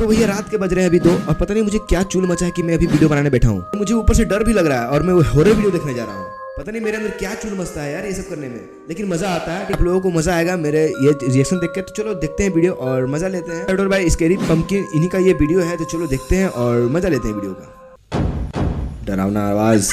तो भैया रात के बज रहे हैं अभी 2 और पता नहीं मुझे क्या चूल मचा है कि मैं अभी वीडियो बनाने बैठा हूँ। मुझे ऊपर से डर भी लग रहा है और मैं हॉरर वीडियो देखने जा रहा हूँ। पता नहीं मेरे अंदर क्या चूल मचता है यार ये सब करने में, लेकिन मजा आता है। आप लोगों को मजा आएगा मेरे ये रिएक्शन देख के। तो चलो देखते हैं वीडियो और मजा लेते हैं। और भाई स्कैरी पंपकिन इन्हीं का ये वीडियो है, तो चलो देखते हैं और मजा लेते हैं वीडियो का। डरावना आवाज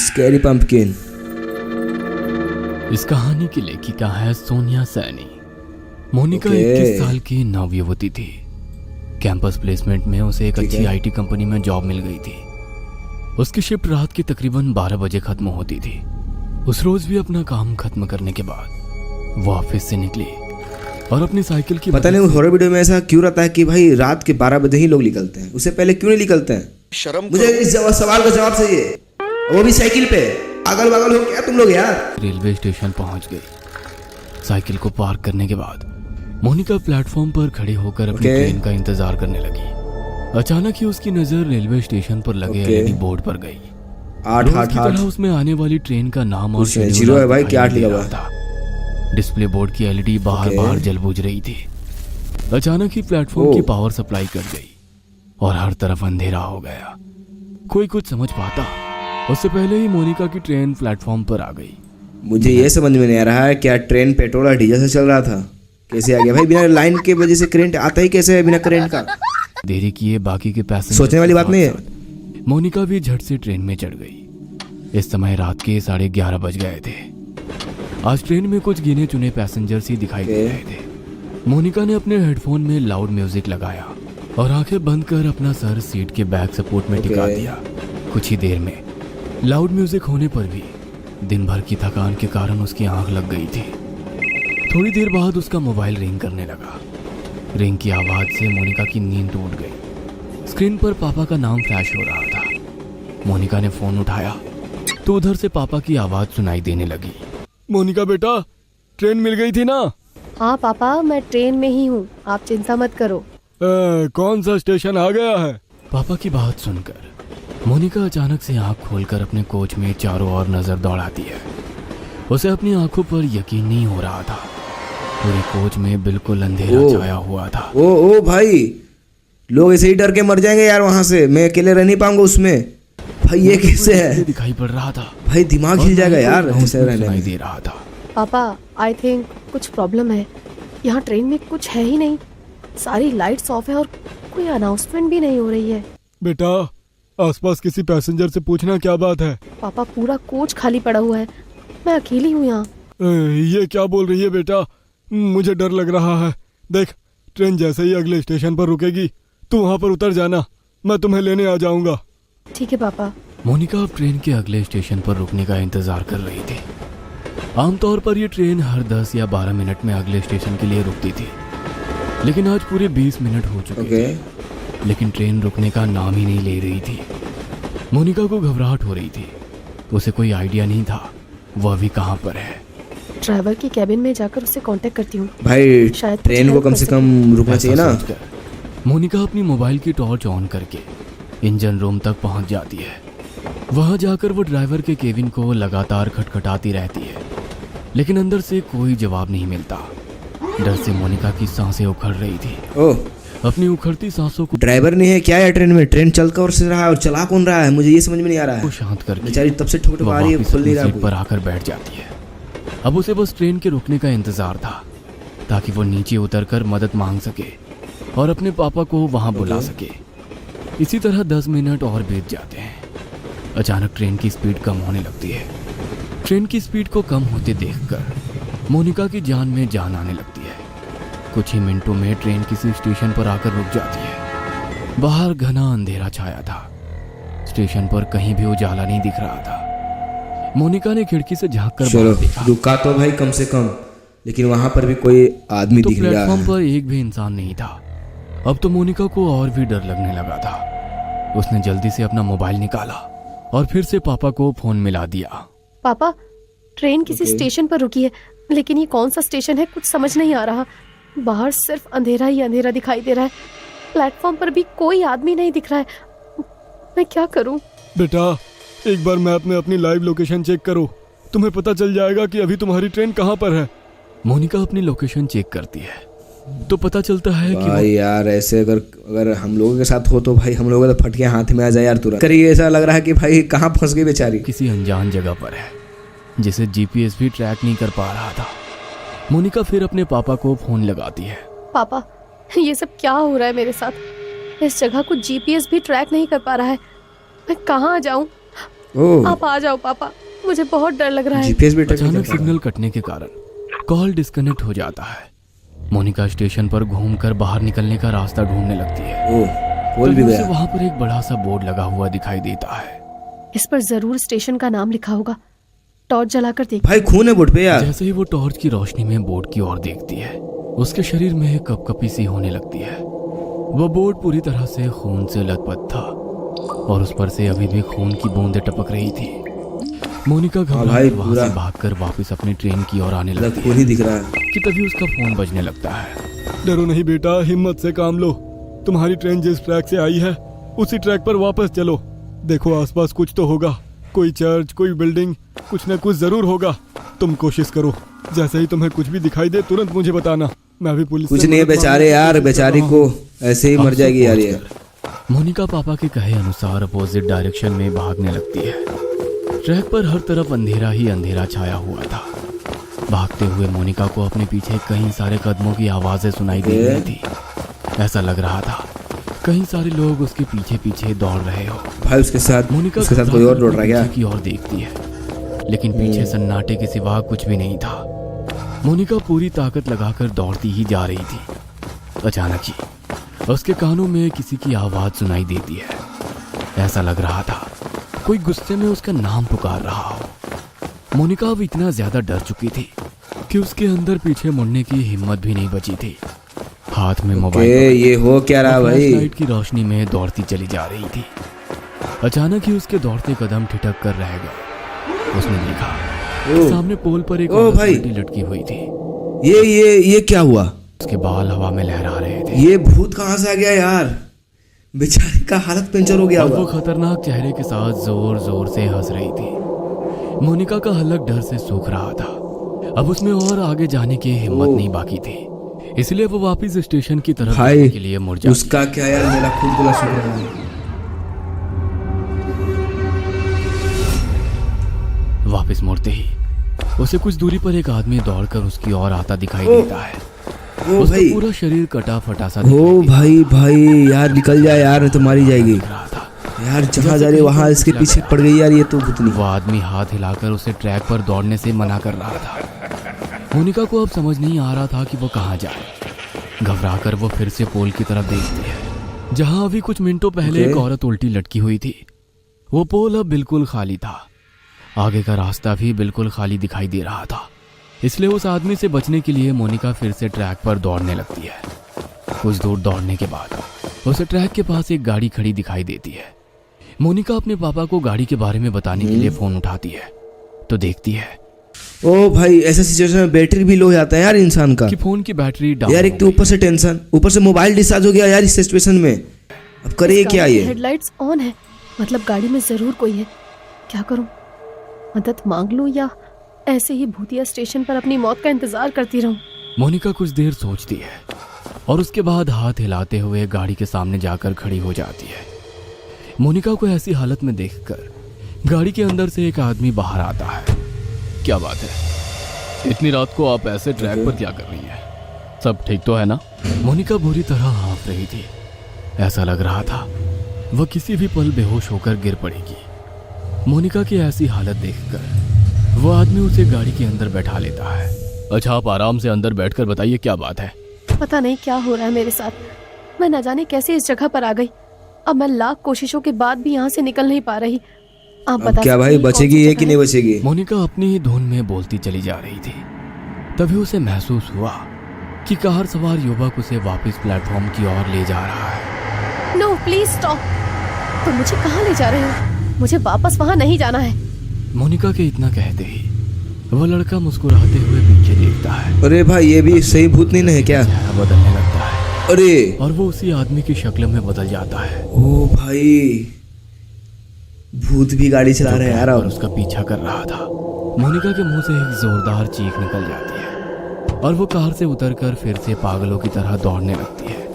स्कैरी पंपकिन। इस कहानी की लेखिका है सोनिया सैनी। मोनिका 21 साल की नवयुवती थी। कैंपस प्लेसमेंट में उसे एक अच्छी आईटी कंपनी में जॉब मिल गई थी। उसकी शिफ्ट रात की तकरीबन 12 बजे खत्म होती थी। उस रोज भी अपना काम खत्म करने के बाद वो ऑफिस से निकली और अपनी साइकिल की पता नहीं हॉरर वीडियो में ऐसा क्यों रहता है कि भाई रात के 12 बजे ही लोग निकलते हैं, उससे पहले क्यों नहीं निकलते हैं? शर्म मुझे इस सवाल का जवाब चाहिए, वो भी साइकिल पे। अगल बगल हो क्या तुम लोग यार? रेलवे स्टेशन पहुंच गई। साइकिल को पार्क करने के बाद मोनिका प्लेटफॉर्म पर खड़ी होकर अपनी ट्रेन का इंतजार करने लगी। अचानक ही उसकी नजर रेलवे स्टेशन पर लगे एलईडी बोर्ड पर गई। 888 उसमें आने वाली ट्रेन का नाम और जीरो है भाई, क्या 8 लिखा हुआ था। डिस्प्ले बोर्ड की एलईडी बार-बार जल बुझ रही थी। अचानक ही प्लेटफॉर्म की पावर सप्लाई कट गई और हर तरफ अंधेरा हो गया। कोई कुछ समझ पाता उससे पहले ही मोनिका की ट्रेन प्लेटफॉर्म पर आ गई। मुझे ये समझ में नहीं आ रहा है क्या ट्रेन पेट्रोल और डीजल से चल रहा था, कैसे आ गया भाई? बिना लाइन के वजह से करंट आता ही कैसे है बिना करंट का? देरी किए बाकी के पैसेंजर सोचने वाली बात नहीं है। मोनिका भी झट से ट्रेन में चढ़ गई। इस समय रात के 11:30 बज गए थे। आज ट्रेन में कुछ गिने चुने पैसेंजर्स ही दिखाई दे रहे थे। मोनिका ने अपने हेडफोन में लाउड म्यूजिक लगाया और आंखें बंद कर अपना सर सीट के बैक सपोर्ट में टिका दिया। कुछ ही देर में लाउड म्यूजिक होने पर भी दिन भर की थकान के कारण उसकी आंख लग गई थी। थोड़ी देर बाद उसका मोबाइल रिंग करने लगा। रिंग की आवाज से मोनिका की नींद टूट गई। स्क्रीन पर पापा का नाम फ्लैश हो रहा था। मोनिका ने फोन उठाया तो उधर से पापा की आवाज सुनाई देने लगी। मोनिका बेटा, ट्रेन मिल गई थी ना? हाँ पापा, मैं ट्रेन में ही हूँ, आप चिंता मत करो। कौन सा स्टेशन आ गया है? पापा की बात सुनकर मोनिका अचानक से आंख खोलकर अपने कोच में चारों ओर नजर दौड़ाती है। उसे अपनी आंखों पर यकीन नहीं हो रहा था। पूरे कोच में बिल्कुल अंधेरा छाया हुआ था। ओ भाई, लोग ऐसे ही डर के मर जाएंगे यार वहां से। मैं अकेले रह नहीं पाऊंगा उसमें। भाई ये कैसे है? दिखाई पड़ रहा था। भाई दिमाग हिल जाएगा यार ऐसे रहने में। दे रहा था। पापा, आई थिंक कुछ प्रॉब्लम है। यहाँ ट्रेन में कुछ है ही नहीं, सारी लाइट्स ऑफ है और कोई अनाउंसमेंट भी नहीं हो रही है। बेटा, आसपास किसी पैसेंजर से पूछना क्या बात है। पापा, पूरा कोच खाली पड़ा हुआ है, मैं अकेली हूँ यहाँ। ये क्या बोल रही है बेटा? मुझे डर लग रहा है। देख, ट्रेन जैसे ही अगले स्टेशन पर रुकेगी तू वहाँ पर उतर जाना, मैं तुम्हें लेने आ जाऊंगा। ठीक है पापा। मोनिका अब ट्रेन के अगले स्टेशन पर रुकने का इंतजार कर रही थी। आमतौर पर ये ट्रेन हर 10 या 12 मिनट में अगले स्टेशन के लिए रुकती थी, लेकिन आज पूरे 20 मिनट हो चुके थे, लेकिन ट्रेन रुकने का नाम ही नहीं ले रही थी। मोनिका को घबराहट हो रही थी। उसे कोई आइडिया नहीं था वो अभी कहाँ पर है। ड्राइवर की कैबिन में जाकर उससे कांटेक्ट करती हूँ। भाई शायद ट्रेन को कम से कम रुकना चाहिए ना। मोनिका अपनी मोबाइल की टॉर्च ऑन करके इंजन रूम तक पहुंच जाती है। वहां जाकर वो ड्राइवर के केबिन को लगातार खटखटाती रहती है, लेकिन अंदर से कोई जवाब नहीं मिलता। डर से मोनिका की सांसें उखड़ रही थी। अपनी उखड़ती सांसों को ड्राइवर नहीं है क्या है ट्रेन में? ट्रेन चल कर से रहा है और चला कौन रहा है? मुझे ये समझ में नहीं आ रहा है। वो शांत करके बेचारी तब से ठोक आ रही है, खुल नहीं रहा। सीट पर आकर बैठ जाती है। अब उसे बस ट्रेन के रुकने का इंतजार था ताकि वो नीचे उतरकर मदद मांग सके और अपने पापा को वहां बुला सके। इसी तरह 10 मिनट और बीत जाते हैं। अचानक ट्रेन की स्पीड कम होने लगती है। ट्रेन की स्पीड को कम होते देखकर मोनिका की जान में जान आने लगती है। कुछ ही मिनटों में ट्रेन किसी स्टेशन पर आकर रुक जाती है। बाहर घना अंधेरा छाया था। स्टेशन पर कहीं भी उजाला नहीं दिख रहा था। मोनिका ने खिड़की से झांककर बाहर देखा। रुका तो भाई कम से कम, लेकिन वहां पर भी कोई आदमी दिख रहा है। प्लेटफॉर्म पर एक भी इंसान नहीं था। अब तो मोनिका को और भी डर लगने लगा था। उसने जल्दी से अपना मोबाइल निकाला और फिर से पापा को फोन मिला दिया। पापा, ट्रेन किसी स्टेशन पर रुकी है, लेकिन ये कौन सा स्टेशन है कुछ समझ नहीं आ रहा। बाहर सिर्फ अंधेरा ही अंधेरा दिखाई दे रहा है। प्लेटफॉर्म पर भी कोई आदमी नहीं दिख रहा है। मैं क्या करूं? बेटा, एक बार मैप में अपनी लाइव लोकेशन चेक करो, तुम्हें पता चल जाएगा कि अभी तुम्हारी ट्रेन कहाँ पर है। मोनिका अपनी लोकेशन चेक करती है। तो पता चलता है कि भाई यार ऐसे अगर अगर हम लोगों के साथ हो तो भाई हम लोगों तो फटके हाथ में आ जाए यार तुरंत। करिए ऐसा लग रहा है कि भाई कहाँ फंस गई बेचारी। किसी अनजान जगह पर है जिसे जीपीएस भी ट्रैक नहीं कर पा रहा था। मोनिका फिर अपने पापा को फोन लगाती है। पापा, ये सब क्या हो रहा है मेरे साथ? इस जगह को जीपीएस भी ट्रैक नहीं कर पा रहा है। मैं कहाँ जाऊँ? ओह आप आ जाओ पापा, मुझे बहुत डर लग रहा है। जीपीएस भी ट्रैक अचानक सिग्नल कटने के कारण कॉल डिस्कनेक्ट हो जाता है। मोनिका स्टेशन पर घूमकर बाहर निकलने का रास्ता ढूंढने लगती है। ओह कॉल भी तभी उसे गया। वहां पर एक बड़ा सा बोर्ड लगा हुआ दिखाई देता है। इस पर जरूर स्टेशन का नाम लिखा होगा। टॉर्च जलाकर देख। भाई खून है बोर्ड पे यार। जैसे ही वो टॉर्च की रोशनी में बोर्ड की ओर देखती है, उसके शरीर में कपकपी सी होने लगती है। वो बोर्ड पूरी तरह से खून से लथपथ था और उस पर से अभी भी खून की बूंदें टपक रही थी। मोनिका भाई, घबराकर वहां पूरा- से भागकर वापस अपनी ट्रेन की ओर आने लगती खून है ही दिख रहा है। कि तभी उसका फोन बजने लगता है। डरो नहीं बेटा, हिम्मत से काम लो। तुम्हारी ट्रेन जिस ट्रैक से आई है उसी ट्रैक पर वापस चलो। देखो आसपास कुछ तो होगा, कोई चर्च, कोई बिल्डिंग, कुछ न कुछ जरूर होगा। तुम कोशिश करो, जैसे ही तुम्हें कुछ भी दिखाई दे तुरंत मुझे बताना। मैं भी पुलिस कुछ से नहीं है मदद मांगने बेचारे की यार, कोशिश कर बेचारी रहा को हूँ। ऐसे ही मर आंसू जाएगी यार ये। पोंछकर मोनिका पापा के कहे अनुसार अपोजिट डायरेक्शन में भागने लगती है। ट्रैक पर हर तरफ अंधेरा ही अंधेरा छाया हुआ था। भागते हुए मोनिका को अपने पीछे कई सारे कदमों की आवाजें सुनाई दे रही थी। ऐसा लग रहा था कई सारे लोग उसके पीछे पीछे दौड़ रहे हो। भाई उसके साथ मोनिका कोई और दौड़ रहा है क्या? पीछे की ओर देखती है, लेकिन पीछे सन्नाटे के सिवा कुछ भी नहीं था। मोनिका पूरी ताकत लगाकर दौड़ती ही जा रही थी। अचानक ही उसके कानों में किसी की आवाज सुनाई देती है। ऐसा लग रहा था कोई गुस्से में उसका नाम पुकार रहा हो। मोनिका अब इतना ज्यादा डर चुकी थी कि उसके अंदर पीछे मुड़ने की हिम्मत भी नहीं बची थी। हाथ में मोबाइल ये हो क्या रहा भाई? लाइट की रोशनी में दौड़ती चली जा रही थी। अचानक ही उसके दौड़ते कदम ठिठक कर रह गए। उसने देखा कि सामने पोल पर एक ओ औरत भाई। उल्टी लटकी हुई थी। ये क्या हुआ? उसके बाल हवा में लहरा रहे थे ये भूत कहाँ से आ गया यार? बेचारी का हालत पंचर हो गया और वो होगा। खतरनाक चेहरे के साथ जोर जोर से हंस रही थी। मोनिका का हलक डर से सूख रहा था। अब उसमें और आगे जाने की हिम्मत नहीं बाकी थी, इसलिए वो वापस स्टेशन की तरफ भाई, जाने के लिए मुड़ जाती उसका क्या यार, मेरा खुद गला सूख रहा है। वापस मुड़ते ही उसे कुछ दूरी पर एक आदमी दौड़कर उसकी ओर आता दिखाई देता है। ओ उसका भाई, पूरा शरीर कटा फटा सा ओ भाई भाई यार निकल जाए यार, नहीं तो मारी जाएगी दिख रहा था। यार। जहाँ जा रही है वहाँ इसके पीछे पड़ गई यार ये तो भूतनी। वो आदमी हाथ हिलाकर उसे ट्रैक पर दौड़ने से मना कर रहा था। मोनिका को अब समझ नहीं आ रहा था कि वो कहाँ जाए। घबराकर वो फिर से पोल की तरफ देखती है, जहां अभी कुछ मिनटों पहले एक औरत उल्टी लटकी हुई थी। वो पोल अब बिल्कुल खाली था। आगे का रास्ता भी बिल्कुल खाली दिखाई दे रहा था, इसलिए उस आदमी से बचने के लिए मोनिका फिर से ट्रैक पर दौड़ने लगती है। कुछ दूर दौड़ने के बाद उसे ट्रैक के पास एक गाड़ी खड़ी दिखाई देती है। मोनिका अपने पापा को गाड़ी के बारे में बताने के लिए फोन उठाती है तो देखती है ओ भाई, ऐसे सिचुएशन में बैटरी भी लो हो जाता है यार इंसान का कि फोन की बैटरी डाउन यार। एक तो ऊपर से टेंशन, ऊपर से मोबाइल डिस्चार्ज हो गया यार इस सिचुएशन में। अब करे क्या ये? हेडलाइट्स ऑन है, मतलब गाड़ी में जरूर कोई है। क्या करूं? मदद मांग लूं या ऐसे ही भूतिया स्टेशन पर अपनी मौत का इंतजार करती रहूं? मोनिका कुछ देर सोचती है और उसके बाद हाथ हिलाते हुए गाड़ी के सामने जाकर खड़ी हो जाती है। मोनिका को ऐसी हालत में देखकर गाड़ी के अंदर से एक आदमी बाहर आता है। क्या बात है, इतनी रात को आप ऐसे ट्रैक पर क्या कर रही हैं? सब ठीक तो है ना? मोनिका बुरी तरह हाँफ रही थी। ऐसा लग रहा था वह किसी भी पल बेहोश होकर गिर पड़ेगी। मोनिका की ऐसी हालत देखकर वो आदमी उसे गाड़ी के अंदर बैठा लेता है। अच्छा, आप आराम से अंदर बैठकर बताइए क्या बात है। पता नहीं क्या हो रहा है मेरे साथ। मैं न जाने कैसे इस जगह पर आ गई। अब मैं लाख कोशिशों के बाद भी यहाँ से निकल नहीं पा रही। आप बता क्या सकते भाई, हैं कौन सी बचेगी ये जगह कि है? नहीं बचेगी? मोनिका अपनी ही धुन में बोलती चली जा रही थी। तभी उसे महसूस हुआ कि कार सवार युवक उसे वापस प्लेटफॉर्म की ओर ले जा रहा है। No please stop. तुम मुझे कहाँ ले जा रहे हो? मुझे वापस वहाँ नहीं जाना है। मोनिका के इतना कहते ही वो लड़का मुस्कुराते हुए पीछे देखता है। अरे भाई, ये भी सही भूत नहीं है क्या? चेहरा बदलने लगता है अरे और वो उसी आदमी की शक्ल में बदल जाता है। ओ भाई, भूत भी गाड़ी चला रहे हैं यार। और अब उसका पीछा कर रहा था। मोनिका के मुंह से एक जोरदार चीख निकल जाती है। और वो कार से उतरकर फिर से पागलों की तरह दौड़ने लगती है।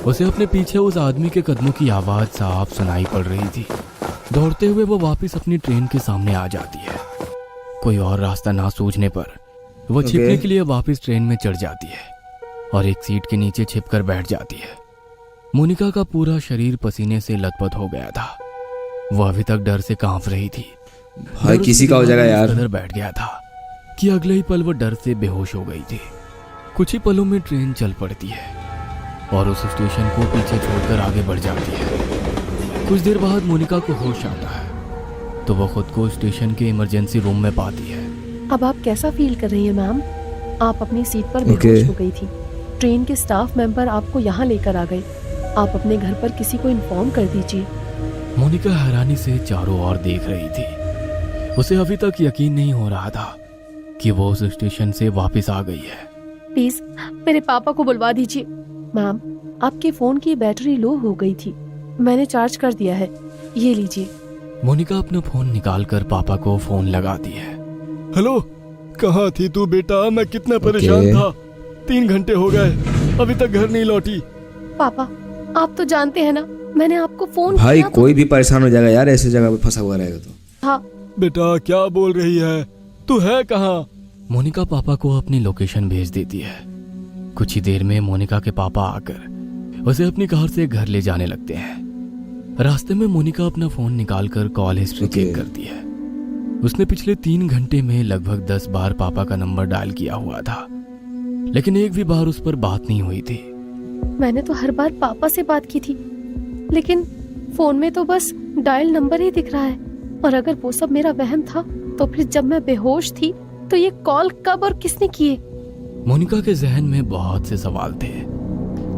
उसे अपने पीछे उस आदमी के कदमों की आवाज़ साफ सुनाई पड़ रही थी। दौड़ते हुए वो वापस अपनी ट्रेन के सामने आ जाती है। कोई और रास्ता ना सूझने पर वो छिपने के लिए वापस ट्रेन में चढ़ जाती है और एक सीट के नीचे छिपकर बैठ जाती है। मोनिका का पूरा शरीर पसीने से लथपथ हो गया था। वो अभी तक डर से कांप रही थी। भाई किसी का हो जाएगा यार। इधर बैठ गया था कि अगले ही पल वो डर से बेहोश हो गई थी। कुछ ही पलों में ट्रेन चल पड़ती है और उस स्टेशन को पीछे छोड़कर आगे बढ़ जाती है। कुछ देर बाद मोनिका को होश आता है तो वो खुद को स्टेशन के इमरजेंसी रूम में पाती है। अब आप कैसा फील कर रही हैं मैम? आप अपनी सीट पर बेहोश हो गई थी। ट्रेन के स्टाफ मेंबर आपको यहाँ लेकर आ गए। आप अपने घर पर किसी को इन्फॉर्म कर दीजिए। मोनिका हैरानी से चारों ओर देख रही थी। उसे अभी तक यकीन नहीं हो रहा था कि वो उस स्टेशन से वापस आ गई है। प्लीज मेरे पापा को बुलवा दीजिए। मैम, आपके फोन की बैटरी लो हो गई थी, मैंने चार्ज कर दिया है, ये लीजिए। मोनिका अपना फोन निकालकर पापा को फोन लगाती है। हेलो, कहाँ थी तू बेटा? मैं कितना परेशान था। 3 घंटे हो गए, अभी तक घर नहीं लौटी। पापा, आप तो जानते हैं ना, मैंने आपको फोन भाई किया कोई भी परेशान हो जाएगा यार, ऐसे जगह पे फंसा हुआ रहेगा तो। हाँ बेटा क्या बोल रही है? तू है कहाँ? मोनिका पापा को अपनी लोकेशन भेज देती है। कुछ ही देर में मोनिका के पापा आकर उसे अपनी कार से घर ले जाने लगते हैं। रास्ते में मोनिका अपना फोन निकालकर कॉल हिस्ट्री चेक करती है। उसने पिछले 3 घंटे में लगभग 10 बार पापा का नंबर डायल किया हुआ था, लेकिन एक भी बार उस पर बात नहीं हुई थी। मैंने तो हर बार पापा से बात की थी, लेकिन फोन में तो बस डायल नंबर ही दिख रहा है। और अगर वो सब मेरा वहम था तो फिर जब मैं बेहोश थी तो ये कॉल कब और किसने किए? मोनिका के जहन में बहुत से सवाल थे,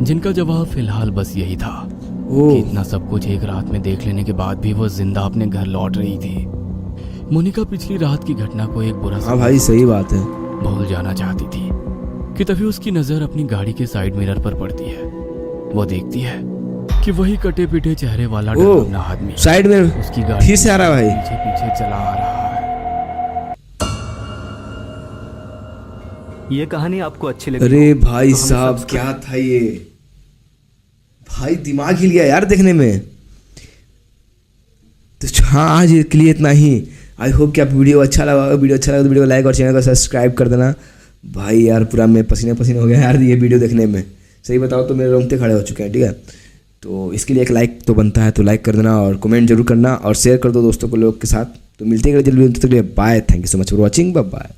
जिनका जवाब फिलहाल बस यही था कि इतना सब कुछ एक रात में देख लेने के बाद भी वो जिंदा अपने घर लौट रही थी। मोनिका पिछली रात की घटना को एक बुरा हाँ भाई सही बात है, भूल जाना चाहती थी कि तभी उसकी नजर अपनी गाड़ी के साइड मिरर पर पड़ती है। वो देखती है कि वही कटे पिटे चेहरे वाला डरपोक आदमी साइड में उसकी गाड़ी फिर से आ रहा है भाई। पीछे पीछे चला आ रहा है। ये कहानी आपको अच्छी लगी? अरे भाई साहब क्या था ये? भाई दिमाग हिल गया यार देखने में। तो हाँ, आज के लिए इतना ही। आई होप कि आप वीडियो अच्छा लगा। वीडियो अच्छा लगा तो वीडियो को लाइक और चैनल को सब्सक्राइब कर देना। भाई यार पूरा मैं पसीने पसीने हो गया यार ये वीडियो देखने में। सही बताओ तो मेरे रोंगटे खड़े हो चुके हैं, ठीक है। तो इसके लिए एक लाइक तो बनता है, तो लाइक कर देना और कमेंट जरूर करना और शेयर कर दो दोस्तों को लोग के साथ। तो मिलते हैं जल्दी, bye. Thank you so much for watching, bye bye.